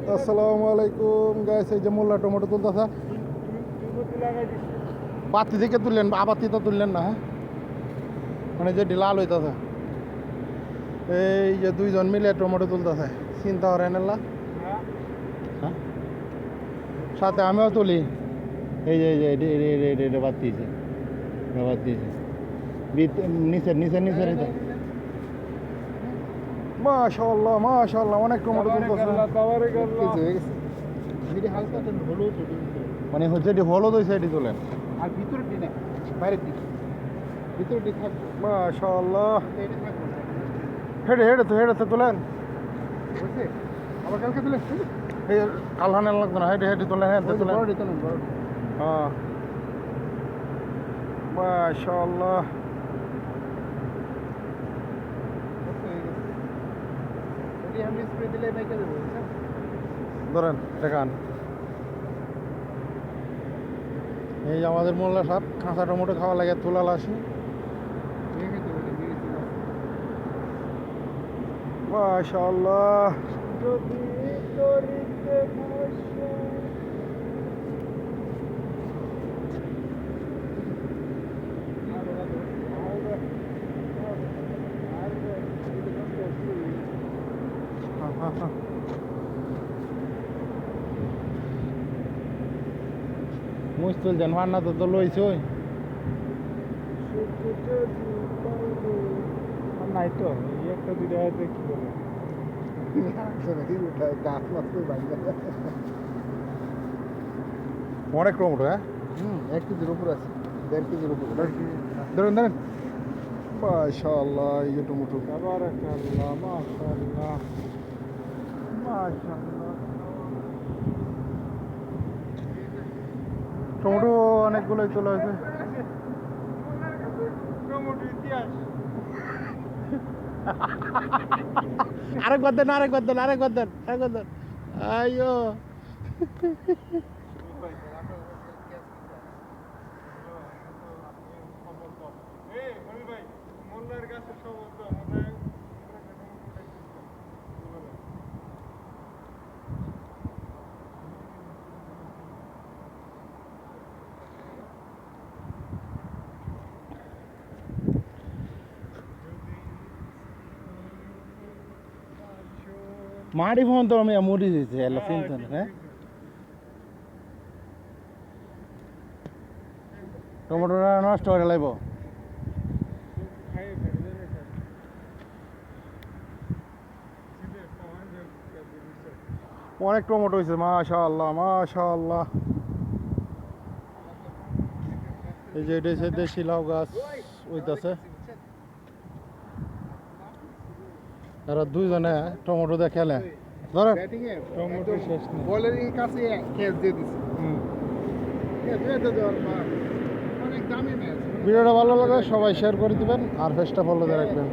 আসসালামু আলাইকুম গাইস, এই যে মোল্লা টমেটো তুলতেছে। বাতি থেকে তুললেন, আবাতি তো তুললেন না, হ্যাঁ মানে যে লাল হইতেছে। এই যে দুইজন মিলে টমেটো তুলতেছে, চিন্তা করেন না। হ্যাঁ, সাথে আমিও তুলি। এই যে এটা বাদ দিয়েছে, বাদ দিয়েছে নিচের নিচের নিচের। মাশাআল্লাহ মাশাআল্লাহ, অনেক টমেটো তুলতেছে। মানে হচ্ছে এটি হলুদ হয়েছে, এটি তোলেন আর ভিতরের দিনে বাইরের দিকে ভিতরের দিকে থাকবে। মাশাআল্লাহ, হেঁটে হেঁটে তো হেঁটে তো তোলেন। বুঝছে? আবার কালকে তুলে এই কালহানের লাগতো না, হেঁটে হেঁটে তোলেন, হেঁটে তোলেন। হ্যাঁ মাশাআল্লাহ। আমি স্প্রে দিলে মেকে দেবো, বুঝছেন? ধরেন দেখান। এই যে আমাদের মোল্লা সাহেব কাঁচা টমেটো খাওয়া লাগে, তোলা আসি। মাশাআল্লাহ। যদি করিতে ভাষা মুশকিল দেন মান্না তো লইছে ওই নাই তো একটা দুইটা হয়তো কি বলে গাছ মাছ অনেক টমেটো। হ্যাঁ 1 কেজির উপর আছে, 1.5 কেজির উপর। ধরেন ধরেন। মাশাআল্লাহ, এই যে টমেটো। তাবারাকাল্লাহ, মাশাআল্লাহ মাশাআল্লাহ। টমেটো অনেকগুলোই তোলা হয়েছে। টমেটো ইতিহাস। আরেকবার দেন, আরেকবার দেন, আরেকবার দেন, আরেকবার দেন। আইয়ো মাটি ফোন তো আমি মুড়ি দিয়েছি এলা চিন্তা না। হ্যাঁ টমেটোটা নষ্ট করে লাগব। অনেক টমেটো হয়েছে, মাশাআল্লাহ মাশাআল্লাহ। এই যে এটা হচ্ছে দেশি লাউ গাছ হইতাছে। এরা দুইজনে টমেটো দিয়ে খেলে। ধরেন টমেটো শেষ না, বলের কাছে ক্যাচ দিয়ে দিছে। অনেক দামি ম্যাচ। ভিডিওটা ভালো লাগে সবাই শেয়ার করে দিবেন আর পেজটা ফলো দিয়ে রাখবেন।